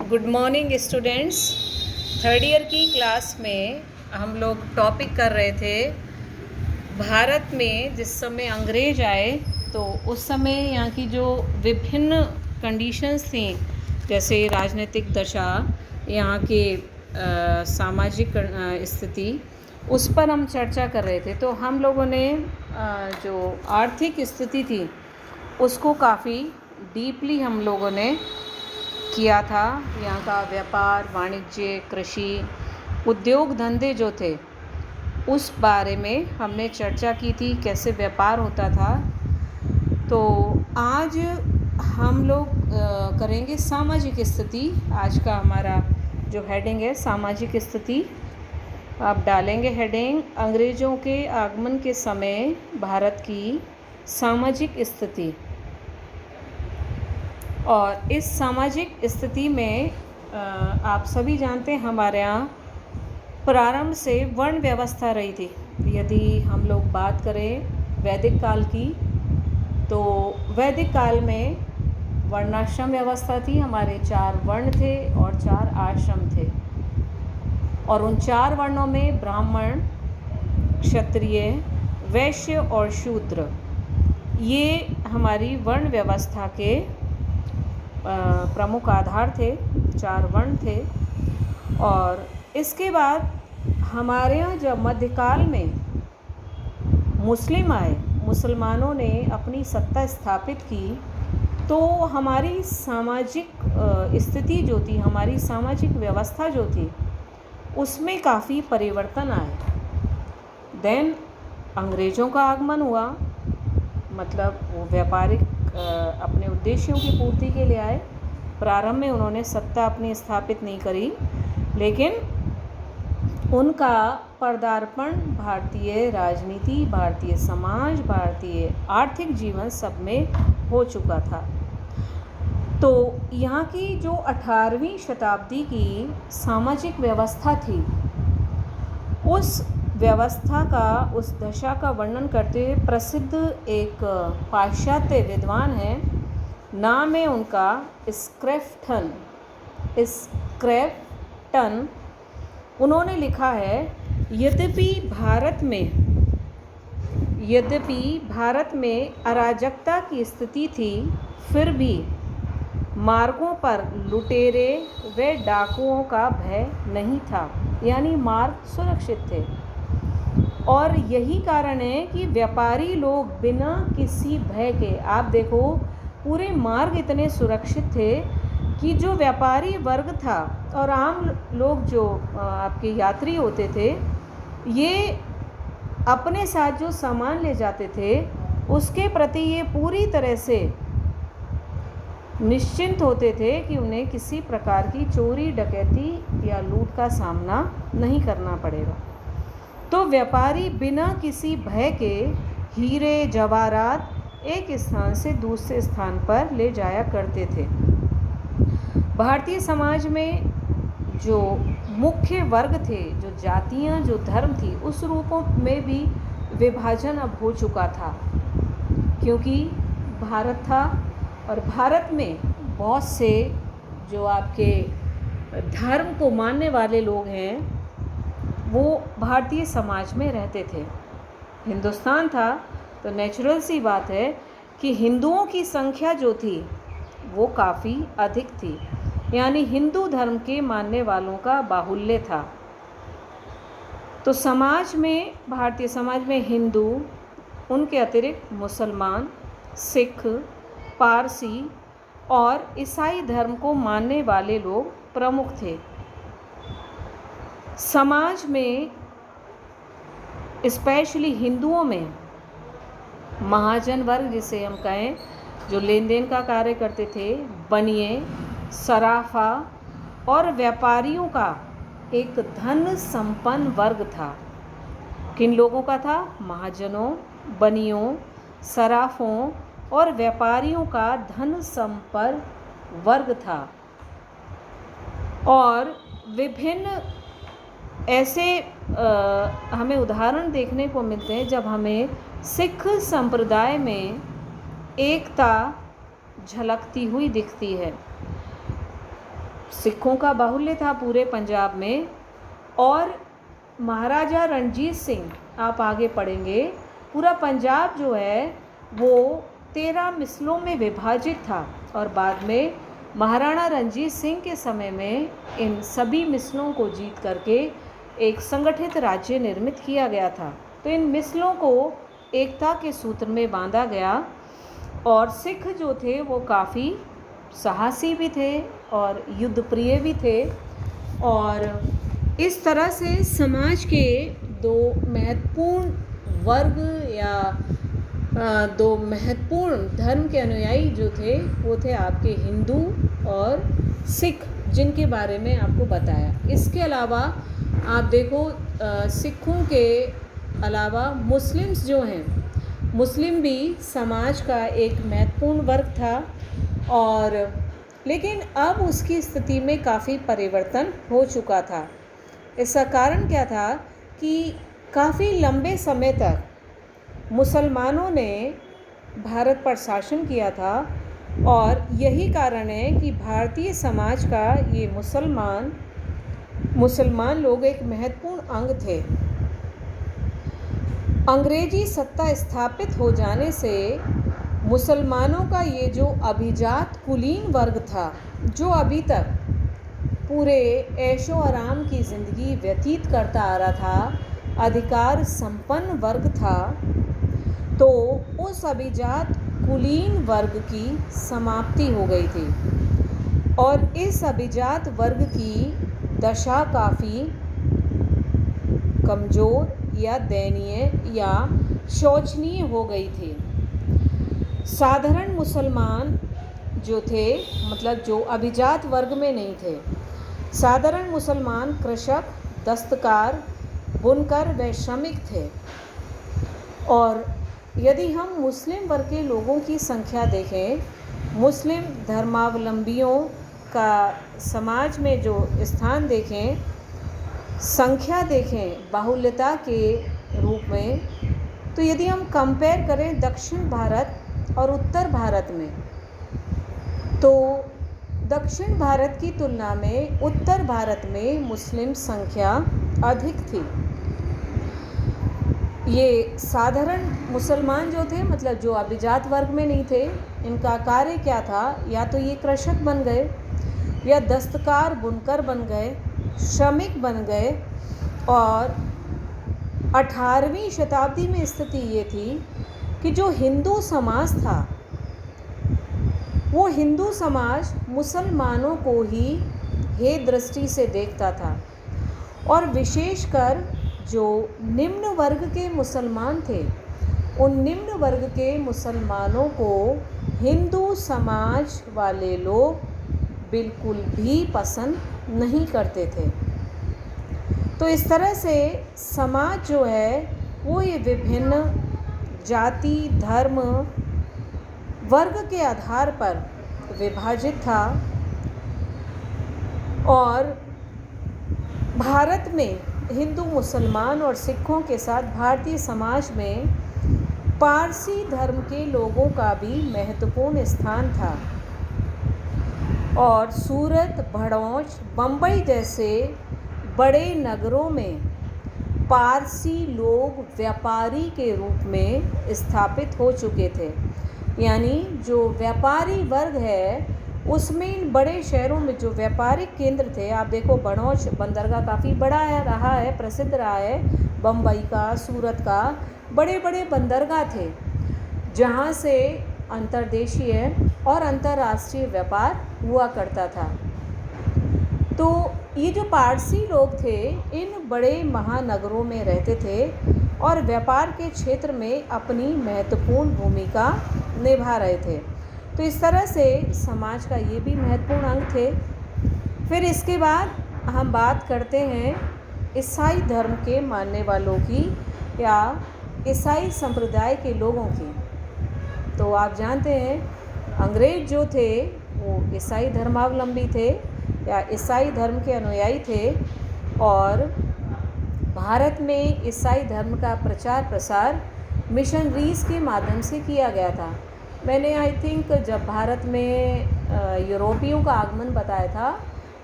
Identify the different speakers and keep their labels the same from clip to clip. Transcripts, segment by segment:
Speaker 1: Good morning students. Third year की class में हम लोग टॉपिक कर रहे थे भारत में जिस समय अंग्रेज आए तो उस समय यहाँ की जो विभिन्न कंडीशंस थी, जैसे राजनीतिक दशा, यहाँ के सामाजिक स्थिति, उस पर हम चर्चा कर रहे थे। तो हम लोगों ने जो आर्थिक स्थिति थी उसको काफ़ी डीपली हम लोगों ने किया था। यहाँ का व्यापार, वाणिज्य, कृषि, उद्योग धंधे जो थे उस बारे में हमने चर्चा की थी, कैसे व्यापार होता था। तो आज हम लोग करेंगे सामाजिक स्थिति। आज का हमारा जो हेडिंग है सामाजिक स्थिति। आप डालेंगे हेडिंग अंग्रेज़ों के आगमन के समय भारत की सामाजिक स्थिति। और इस सामाजिक स्थिति में आप सभी जानते हैं हमारे यहाँ प्रारंभ से वर्ण व्यवस्था रही थी। यदि हम लोग बात करें वैदिक काल की, तो वैदिक काल में वर्णाश्रम व्यवस्था थी। हमारे 4 वर्ण थे और 4 आश्रम थे, और उन 4 वर्णों में ब्राह्मण, क्षत्रिय, वैश्य और शूद्र, ये हमारी वर्ण व्यवस्था के प्रमुख आधार थे। 4 वर्ण थे। और इसके बाद हमारे यहाँ जब मध्यकाल में मुस्लिम आए, मुसलमानों ने अपनी सत्ता स्थापित की, तो हमारी सामाजिक स्थिति जो थी, हमारी सामाजिक व्यवस्था जो थी, उसमें काफ़ी परिवर्तन आए। देन अंग्रेज़ों का आगमन हुआ, मतलब वो व्यापारिक अपने उद्देश्यों की पूर्ति के लिए आए। प्रारंभ में उन्होंने सत्ता अपनी स्थापित नहीं करी, लेकिन उनका पदार्पण भारतीय राजनीति, भारतीय समाज, भारतीय आर्थिक जीवन सब में हो चुका था। तो यहाँ की जो 18वीं शताब्दी की सामाजिक व्यवस्था थी, उस व्यवस्था का, उस दशा का वर्णन करते हुए प्रसिद्ध एक पाश्चात्य विद्वान है, नाम है उनका स्क्रैफ्टन। उन्होंने लिखा है, यद्यपि भारत में अराजकता की स्थिति थी, फिर भी मार्गों पर लुटेरे व डाकुओं का भय नहीं था। यानी मार्ग सुरक्षित थे। और यही कारण है कि व्यापारी लोग बिना किसी भय के, आप देखो, पूरे मार्ग इतने सुरक्षित थे कि जो व्यापारी वर्ग था और आम लोग जो आपके यात्री होते थे, ये अपने साथ जो सामान ले जाते थे उसके प्रति ये पूरी तरह से निश्चिंत होते थे कि उन्हें किसी प्रकार की चोरी, डकैती या लूट का सामना नहीं करना पड़ेगा। तो व्यापारी बिना किसी भय के हीरे जवाहरात एक स्थान से दूसरे स्थान पर ले जाया करते थे। भारतीय समाज में जो मुख्य वर्ग थे, जो जातियां, जो धर्म थी, उस रूपों में भी विभाजन अब हो चुका था, क्योंकि भारत था और भारत में बहुत से जो आपके धर्म को मानने वाले लोग हैं, वो भारतीय समाज में रहते थे। हिंदुस्तान था तो नेचुरल सी बात है कि हिंदुओं की संख्या जो थी वो काफ़ी अधिक थी। यानी हिंदू धर्म के मानने वालों का बाहुल्य था। तो समाज में, भारतीय समाज में हिंदू, उनके अतिरिक्त मुसलमान, सिख, पारसी और ईसाई धर्म को मानने वाले लोग प्रमुख थे। समाज में स्पेशली हिंदुओं में महाजन वर्ग, जिसे हम कहें, जो लेन देन का कार्य करते थे, बनिए, सराफा और व्यापारियों का एक धन संपन्न वर्ग था। किन लोगों का था? महाजनों, बनियों, सराफों और व्यापारियों का धन संपन्न वर्ग था। और विभिन्न ऐसे हमें उदाहरण देखने को मिलते हैं जब हमें सिख संप्रदाय में एकता झलकती हुई दिखती है। सिखों का बाहुल्य था पूरे पंजाब में। और महाराजा रणजीत सिंह, आप आगे पढ़ेंगे, पूरा पंजाब जो है वो 13 मिसलों में विभाजित था। और बाद में महाराणा रणजीत सिंह के समय में इन सभी मिसलों को जीत करके एक संगठित राज्य निर्मित किया गया था। तो इन मिसलों को एकता के सूत्र में बांधा गया। और सिख जो थे वो काफ़ी साहसी भी थे और युद्ध प्रिय भी थे। और इस तरह से समाज के दो महत्वपूर्ण वर्ग या दो महत्वपूर्ण धर्म के अनुयायी जो थे वो थे आपके हिंदू और सिख, जिनके बारे में आपको बताया। इसके अलावा आप देखो सिखों के अलावा मुस्लिम्स जो हैं, मुस्लिम भी समाज का एक महत्वपूर्ण वर्ग था। और लेकिन अब उसकी स्थिति में काफ़ी परिवर्तन हो चुका था। इसका कारण क्या था कि काफ़ी लंबे समय तक मुसलमानों ने भारत पर शासन किया था। और यही कारण है कि भारतीय समाज का ये मुसलमान लोग एक महत्वपूर्ण अंग थे। अंग्रेजी सत्ता स्थापित हो जाने से मुसलमानों का ये जो अभिजात कुलीन वर्ग था, जो अभी तक पूरे ऐशो आराम की ज़िंदगी व्यतीत करता आ रहा था, अधिकार संपन्न वर्ग था, तो उस अभिजात कुलीन वर्ग की समाप्ति हो गई थी। और इस अभिजात वर्ग की दशा काफ़ी कमज़ोर या दयनीय या शोचनीय हो गई थी। साधारण मुसलमान जो थे, मतलब जो अभिजात वर्ग में नहीं थे, साधारण मुसलमान कृषक, दस्तकार, बुनकर व श्रमिक थे। और यदि हम मुस्लिम वर्ग के लोगों की संख्या देखें, मुस्लिम धर्मावलंबियों का समाज में जो स्थान देखें, संख्या देखें बाहुल्यता के रूप में, तो यदि हम कंपेयर करें दक्षिण भारत और उत्तर भारत में, तो दक्षिण भारत की तुलना में उत्तर भारत में मुस्लिम संख्या अधिक थी। ये साधारण मुसलमान जो थे, मतलब जो अभिजात वर्ग में नहीं थे, इनका कार्य क्या था? या तो ये कृषक बन गए, या दस्तकार बुनकर बन गए, श्रमिक बन गए। और 18वीं शताब्दी में स्थिति ये थी कि जो हिंदू समाज था, वो हिंदू समाज मुसलमानों को ही हे दृष्टि से देखता था। और विशेषकर जो निम्न वर्ग के मुसलमान थे, उन निम्न वर्ग के मुसलमानों को हिंदू समाज वाले लोग बिल्कुल भी पसंद नहीं करते थे। तो इस तरह से समाज जो है वो ये विभिन्न जाति, धर्म, वर्ग के आधार पर विभाजित था। और भारत में हिंदू, मुसलमान और सिखों के साथ भारतीय समाज में पारसी धर्म के लोगों का भी महत्वपूर्ण स्थान था। और सूरत, भड़ौच, बम्बई जैसे बड़े नगरों में पारसी लोग व्यापारी के रूप में स्थापित हो चुके थे। यानी जो व्यापारी वर्ग है, उसमें इन बड़े शहरों में जो व्यापारिक केंद्र थे, आप देखो भड़ौच बंदरगाह काफ़ी बड़ा रहा है, प्रसिद्ध रहा है। बम्बई का, सूरत का बड़े बड़े बंदरगाह थे, जहाँ से अंतर्देशीय और अंतर्राष्ट्रीय व्यापार हुआ करता था। तो ये जो पारसी लोग थे, इन बड़े महानगरों में रहते थे और व्यापार के क्षेत्र में अपनी महत्वपूर्ण भूमिका निभा रहे थे। तो इस तरह से समाज का ये भी महत्वपूर्ण अंग थे। फिर इसके बाद हम बात करते हैं ईसाई धर्म के मानने वालों की या ईसाई संप्रदाय के लोगों की। तो आप जानते हैं अंग्रेज जो थे वो ईसाई धर्मावलंबी थे या ईसाई धर्म के अनुयायी थे। और भारत में ईसाई धर्म का प्रचार प्रसार मिशनरीज़ के माध्यम से किया गया था। मैंने आई थिंक जब भारत में यूरोपियों का आगमन बताया था,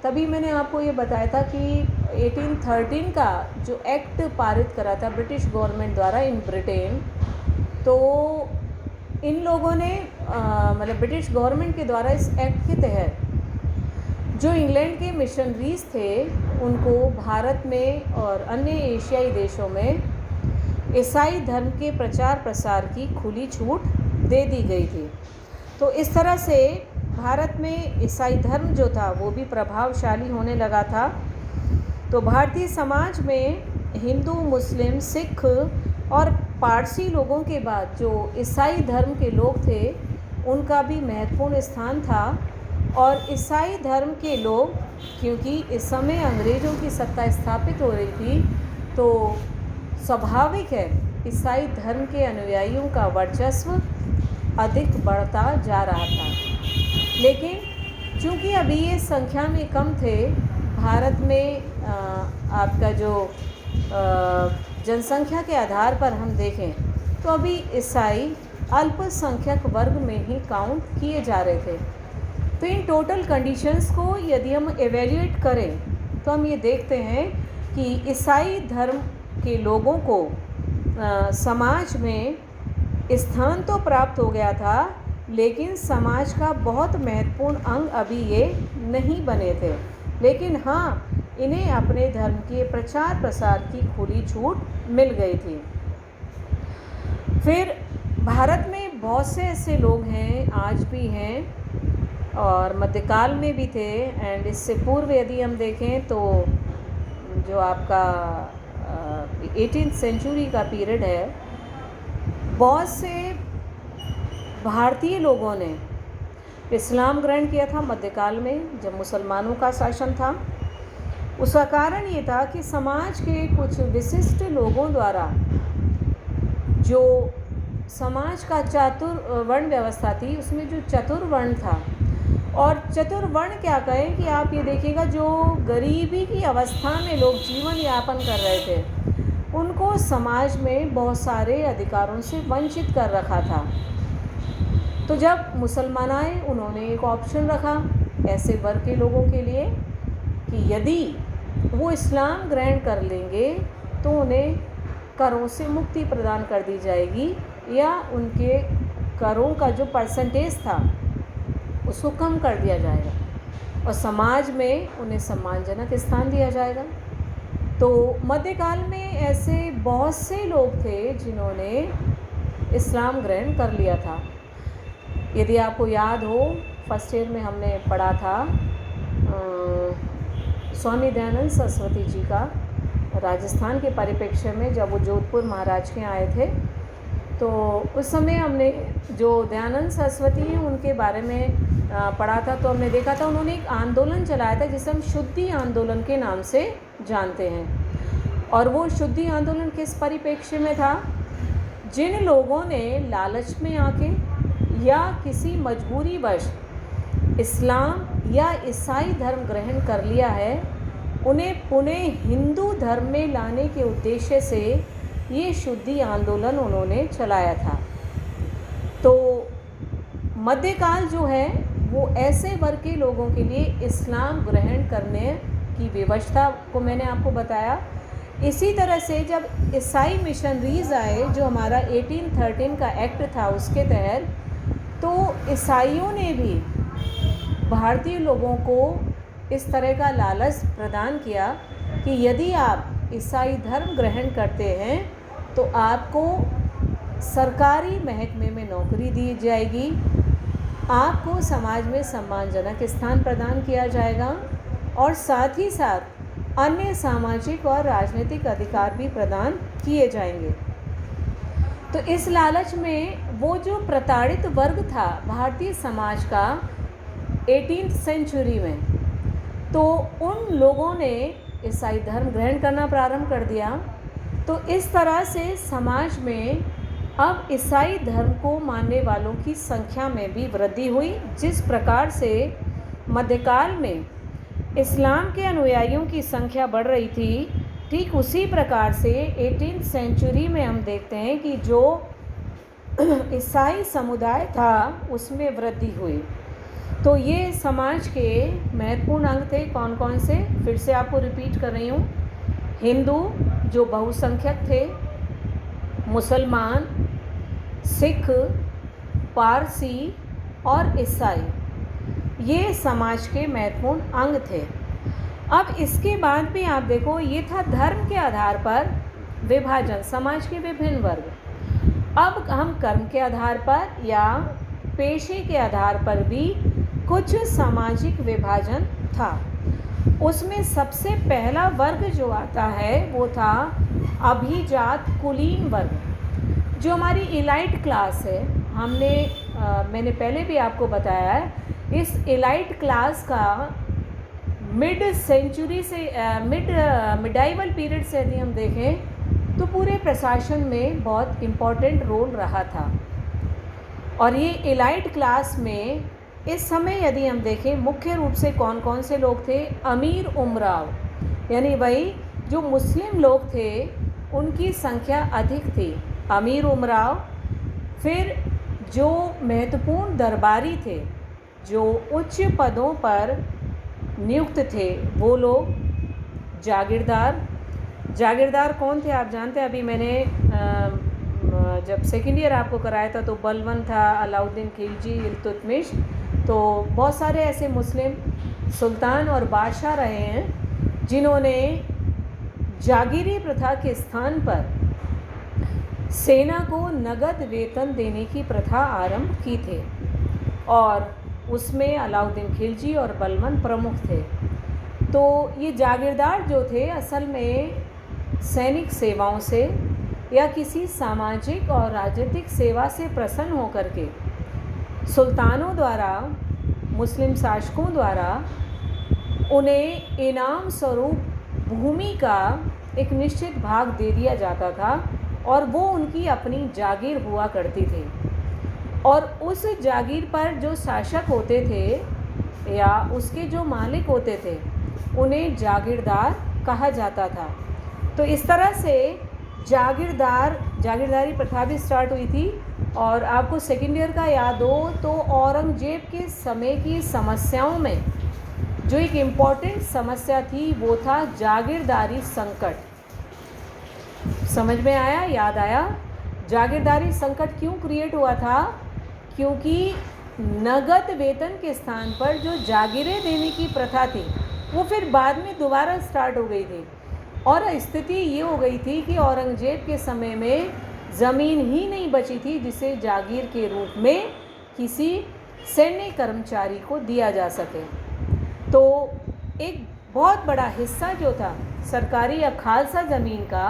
Speaker 1: तभी मैंने आपको ये बताया था कि 1813 का जो एक्ट पारित करा था ब्रिटिश गवर्नमेंट द्वारा इन ब्रिटेन, तो इन लोगों ने मतलब ब्रिटिश गवर्नमेंट के द्वारा इस एक्ट के तहत जो इंग्लैंड के मिशनरीज थे उनको भारत में और अन्य एशियाई देशों में ईसाई धर्म के प्रचार प्रसार की खुली छूट दे दी गई थी। तो इस तरह से भारत में ईसाई धर्म जो था वो भी प्रभावशाली होने लगा था। तो भारतीय समाज में हिंदू, मुस्लिम, सिख और पारसी लोगों के बाद जो ईसाई धर्म के लोग थे उनका भी महत्वपूर्ण स्थान था। और ईसाई धर्म के लोग, क्योंकि इस समय अंग्रेज़ों की सत्ता स्थापित हो रही थी, तो स्वाभाविक है ईसाई धर्म के अनुयायियों का वर्चस्व अधिक बढ़ता जा रहा था। लेकिन चूंकि अभी ये संख्या में कम थे, भारत में आपका जो जनसंख्या के आधार पर हम देखें तो अभी ईसाई अल्पसंख्यक वर्ग में ही काउंट किए जा रहे थे। तो इन टोटल कंडीशंस को यदि हम एवेल्यूएट करें तो हम ये देखते हैं कि ईसाई धर्म के लोगों को समाज में स्थान तो प्राप्त हो गया था, लेकिन समाज का बहुत महत्वपूर्ण अंग अभी ये नहीं बने थे। लेकिन हाँ, इन्हें अपने धर्म के प्रचार प्रसार की खुली छूट मिल गई थी। फिर भारत में बहुत से ऐसे लोग हैं, आज भी हैं और मध्यकाल में भी थे। एंड इससे पूर्व यदि हम देखें तो जो आपका 18th सेंचुरी का पीरियड है, बहुत से भारतीय लोगों ने इस्लाम ग्रहण किया था मध्यकाल में, जब मुसलमानों का शासन था। उसका कारण ये था कि समाज के कुछ विशिष्ट लोगों द्वारा जो समाज का चातुर्वर्ण व्यवस्था थी, उसमें जो चतुर्वर्ण था, और चतुर्वर्ण क्या कहें कि आप ये देखिएगा जो गरीबी की अवस्था में लोग जीवन यापन कर रहे थे, उनको समाज में बहुत सारे अधिकारों से वंचित कर रखा था। तो जब मुसलमान आए, उन्होंने एक ऑप्शन रखा ऐसे वर्ग के लोगों के लिए कि यदि वो इस्लाम ग्रहण कर लेंगे तो उन्हें करों से मुक्ति प्रदान कर दी जाएगी, या उनके करों का जो परसेंटेज था उसको कम कर दिया जाएगा और समाज में उन्हें सम्मानजनक स्थान दिया जाएगा। तो मध्यकाल में ऐसे बहुत से लोग थे जिन्होंने इस्लाम ग्रहण कर लिया था। यदि आपको याद हो, फर्स्ट ईयर में हमने पढ़ा था स्वामी दयानंद सरस्वती जी का राजस्थान के परिप्रेक्ष्य में, जब वो जोधपुर महाराज के आए थे, तो उस समय हमने जो दयानंद सरस्वती हैं उनके बारे में पढ़ा था। तो हमने देखा था उन्होंने एक आंदोलन चलाया था जिसे हम शुद्धि आंदोलन के नाम से जानते हैं। और वो शुद्धि आंदोलन किस परिप्रेक्ष्य में था? जिन लोगों ने लालच में आके या किसी मजबूरीवश इस्लाम या ईसाई धर्म ग्रहण कर लिया है, उन्हें पुनः हिंदू धर्म में लाने के उद्देश्य से ये शुद्धि आंदोलन उन्होंने चलाया था। तो मध्यकाल जो है वो ऐसे वर्ग के लोगों के लिए इस्लाम ग्रहण करने की व्यवस्था को मैंने आपको बताया। इसी तरह से जब ईसाई मिशनरीज आए, जो हमारा 1813 का एक्ट था उसके तहत, तो ईसाइयों ने भी भारतीय लोगों को इस तरह का लालच प्रदान किया कि यदि आप ईसाई धर्म ग्रहण करते हैं तो आपको सरकारी महकमे में नौकरी दी जाएगी, आपको समाज में सम्मानजनक स्थान प्रदान किया जाएगा और साथ ही साथ अन्य सामाजिक और राजनीतिक अधिकार भी प्रदान किए जाएंगे। तो इस लालच में वो जो प्रताड़ित वर्ग था भारतीय समाज का 18th सेंचुरी में, तो उन लोगों ने ईसाई धर्म ग्रहण करना प्रारंभ कर दिया। तो इस तरह से समाज में अब ईसाई धर्म को मानने वालों की संख्या में भी वृद्धि हुई। जिस प्रकार से मध्यकाल में इस्लाम के अनुयायियों की संख्या बढ़ रही थी, ठीक उसी प्रकार से 18th सेंचुरी में हम देखते हैं कि जो ईसाई समुदाय था उसमें वृद्धि हुई। तो ये समाज के महत्वपूर्ण अंग थे। कौन कौन से, फिर से आपको रिपीट कर रही हूँ। हिंदू जो बहुसंख्यक थे, मुसलमान, सिख, पारसी और ईसाई, ये समाज के महत्वपूर्ण अंग थे। अब इसके बाद भी आप देखो, ये था धर्म के आधार पर विभाजन, समाज के विभिन्न वर्ग। अब हम कर्म के आधार पर या पेशे के आधार पर भी कुछ सामाजिक विभाजन था। उसमें सबसे पहला वर्ग जो आता है वो था अभिजात कुलीन वर्ग, जो हमारी इलाइट क्लास है। मैंने पहले भी आपको बताया है, इस इलाइट क्लास का मिड सेंचुरी से मिडाइवल पीरियड से यदि हम देखें तो पूरे प्रशासन में बहुत इम्पोर्टेंट रोल रहा था। और ये इलाइट क्लास में इस समय यदि हम देखें मुख्य रूप से कौन कौन से लोग थे, अमीर उमराव, यानी वही जो मुस्लिम लोग थे उनकी संख्या अधिक थी, अमीर उमराव। फिर जो महत्वपूर्ण दरबारी थे, जो उच्च पदों पर नियुक्त थे, वो लोग जागीरदार। जागीरदार कौन थे आप जानते हैं? अभी मैंने जब सेकेंड ईयर आपको कराया था तो बलबन था, अलाउद्दीन खिलजी, इल्तुतमिश, तो बहुत सारे ऐसे मुस्लिम सुल्तान और बादशाह रहे हैं जिन्होंने जागीरी प्रथा के स्थान पर सेना को नगद वेतन देने की प्रथा आरंभ की थी, और उसमें अलाउद्दीन खिलजी और बलबन प्रमुख थे। तो ये जागीरदार जो थे असल में सैनिक सेवाओं से या किसी सामाजिक और राजनीतिक सेवा से प्रसन्न होकर के सुल्तानों द्वारा, मुस्लिम शासकों द्वारा उन्हें इनाम स्वरूप भूमि का एक निश्चित भाग दे दिया जाता था, और वो उनकी अपनी जागीर हुआ करती थी। और उस जागीर पर जो शासक होते थे या उसके जो मालिक होते थे उन्हें जागीरदार कहा जाता था। तो इस तरह से जागीरदारी प्रथा भी स्टार्ट हुई थी। और आपको सेकेंड ईयर का याद हो तो औरंगजेब के समय की समस्याओं में जो एक इम्पॉर्टेंट समस्या थी वो था जागीरदारी संकट। समझ में आया, याद आया? जागीरदारी संकट क्यों क्रिएट हुआ था? क्योंकि नगद वेतन के स्थान पर जो जागीरें देने की प्रथा थी वो फिर बाद में दोबारा स्टार्ट हो गई थी। और स्थिति ये हो गई थी कि औरंगजेब के समय में ज़मीन ही नहीं बची थी जिसे जागीर के रूप में किसी सैन्य कर्मचारी को दिया जा सके। तो एक बहुत बड़ा हिस्सा जो था सरकारी या खालसा ज़मीन का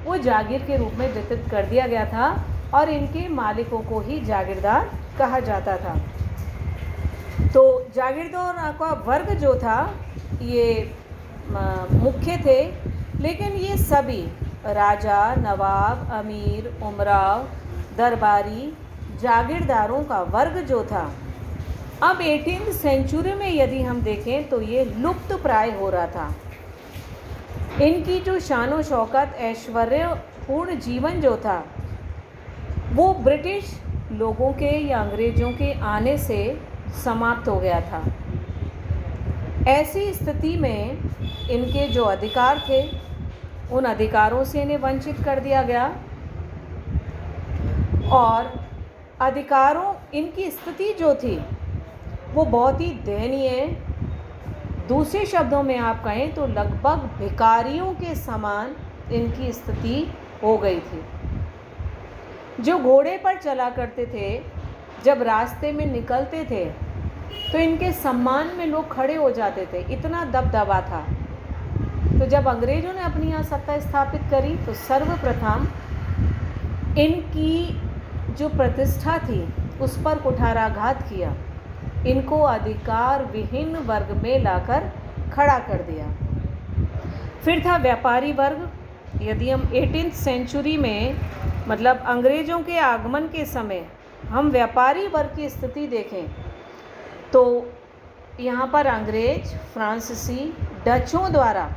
Speaker 1: वो जागीर के रूप में वितरित कर दिया गया था, और इनके मालिकों को ही जागीरदार कहा जाता था। तो जागीरदार का वर्ग जो था ये मुख्य थे, लेकिन ये सभी राजा, नवाब, अमीर, उमराव, दरबारी, जागीरदारों का वर्ग जो था अब 18वीं सेंचुरी में यदि हम देखें तो ये लुप्त प्राय हो रहा था। इनकी जो शानो शौकत, ऐश्वर्यपूर्ण जीवन जो था वो ब्रिटिश लोगों के या अंग्रेज़ों के आने से समाप्त हो गया था। ऐसी स्थिति में इनके जो अधिकार थे उन अधिकारों से इन्हें वंचित कर दिया गया, और अधिकारों इनकी स्थिति जो थी वो बहुत ही दयनीय, दूसरे शब्दों में आप कहें तो लगभग भिखारियों के समान इनकी स्थिति हो गई थी। जो घोड़े पर चला करते थे जब रास्ते में निकलते थे तो इनके सम्मान में लोग खड़े हो जाते थे, इतना दबदबा था। तो जब अंग्रेज़ों ने अपनी यहाँ सत्ता स्थापित करी तो सर्वप्रथम इनकी जो प्रतिष्ठा थी उस पर कुठाराघात किया, इनको अधिकार विहीन वर्ग में लाकर खड़ा कर दिया। फिर था व्यापारी वर्ग। यदि हम 18वीं सेंचुरी में मतलब अंग्रेज़ों के आगमन के समय हम व्यापारी वर्ग की स्थिति देखें तो यहाँ पर अंग्रेज, फ्रांसीसी, डचों द्वारा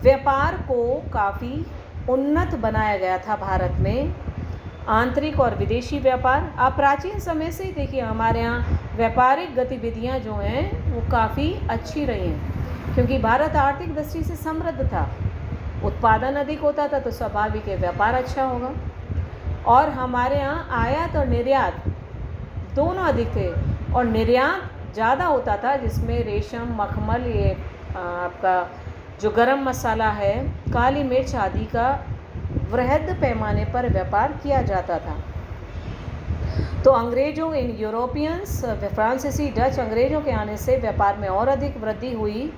Speaker 1: व्यापार को काफ़ी उन्नत बनाया गया था भारत में। आंतरिक और विदेशी व्यापार आप प्राचीन समय से ही देखिए, हमारे यहाँ व्यापारिक गतिविधियां जो हैं वो काफ़ी अच्छी रही हैं, क्योंकि भारत आर्थिक दृष्टि से समृद्ध था, उत्पादन अधिक होता था तो स्वाभाविक है व्यापार अच्छा होगा। और हमारे यहाँ आयात और निर्यात दोनों अधिक थे, और निर्यात ज़्यादा होता था, जिसमें रेशम, मखमल, ये आपका जो गरम मसाला है, काली मिर्च आदि का वृहद पैमाने पर व्यापार किया जाता था। तो अंग्रेज़ों, इन यूरोपियंस, फ्रांसीसी, डच अंग्रेज़ों के आने से व्यापार में और अधिक वृद्धि हुई,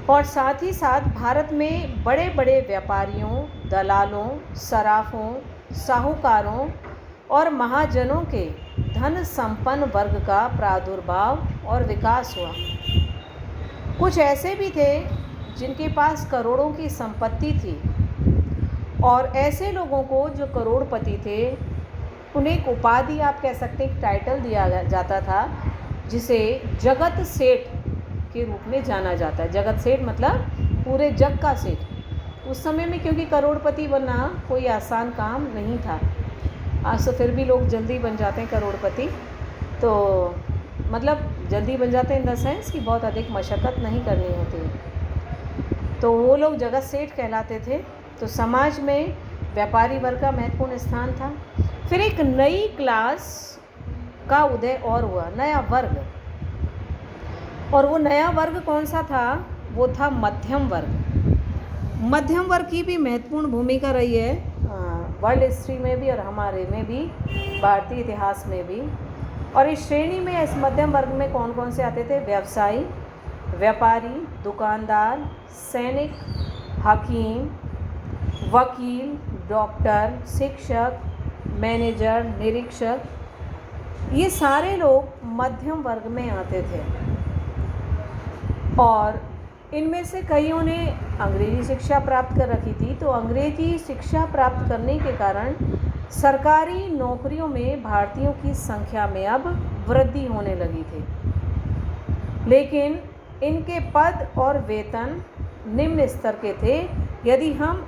Speaker 1: और साथ ही साथ भारत में बड़े बड़े व्यापारियों, दलालों, सराफों, साहूकारों और महाजनों के धन संपन्न वर्ग का प्रादुर्भाव और विकास हुआ। कुछ ऐसे भी थे जिनके पास करोड़ों की संपत्ति थी, और ऐसे लोगों को जो करोड़पति थे उन्हें एक उपाधि, आप कह सकते हैं, एक टाइटल दिया जाता था, जिसे जगत सेठ के रूप में जाना जाता है। जगत सेठ मतलब पूरे जग का सेठ। उस समय में क्योंकि करोड़पति बनना कोई आसान काम नहीं था, आज तो फिर भी लोग जल्दी बन जाते हैं करोड़पति, तो मतलब जल्दी बन जाते हैं इन द सेंस कि बहुत अधिक मशक्क़त नहीं करनी होती है। तो वो लोग जगत सेठ कहलाते थे। तो समाज में व्यापारी वर्ग का महत्वपूर्ण स्थान था। फिर एक नई क्लास का उदय और हुआ, नया वर्ग। और वो नया वर्ग कौन सा था? वो था मध्यम वर्ग। मध्यम वर्ग की भी महत्वपूर्ण भूमिका रही है वर्ल्ड हिस्ट्री में भी और हमारे में भी, भारतीय इतिहास में भी। और इस श्रेणी में, इस मध्यम वर्ग में कौन कौन से आते थे? व्यवसायी, व्यापारी, दुकानदार, सैनिक, हकीम, वकील, डॉक्टर, शिक्षक, मैनेजर, निरीक्षक, ये सारे लोग मध्यम वर्ग में आते थे। और इनमें से कईयों ने अंग्रेज़ी शिक्षा प्राप्त कर रखी थी। तो अंग्रेज़ी शिक्षा प्राप्त करने के कारण सरकारी नौकरियों में भारतीयों की संख्या में अब वृद्धि होने लगी थी, लेकिन इनके पद और वेतन निम्न स्तर के थे। यदि हम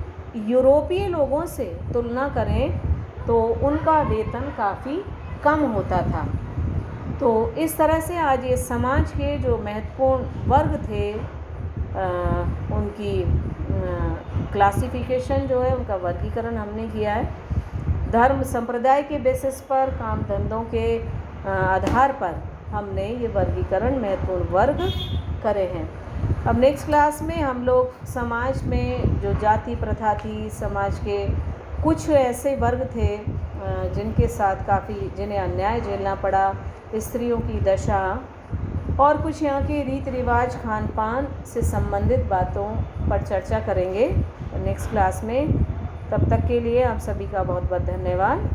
Speaker 1: यूरोपीय लोगों से तुलना करें तो उनका वेतन काफ़ी कम होता था। तो इस तरह से आज ये समाज के जो महत्वपूर्ण वर्ग थे, उनकी क्लासिफिकेशन जो है, उनका वर्गीकरण हमने किया है। धर्म संप्रदाय के बेसिस पर, काम धंधों के आधार पर हमने ये वर्गीकरण महत्वपूर्ण वर्ग करे हैं। अब नेक्स्ट क्लास में हम लोग समाज में जो जाति प्रथा थी, समाज के कुछ ऐसे वर्ग थे जिनके साथ जिन्हें अन्याय झेलना पड़ा, स्त्रियों की दशा, और कुछ यहाँ के रीति रिवाज, खान पान से संबंधित बातों पर चर्चा करेंगे नेक्स्ट क्लास में। तब तक के लिए आप सभी का बहुत बहुत धन्यवाद।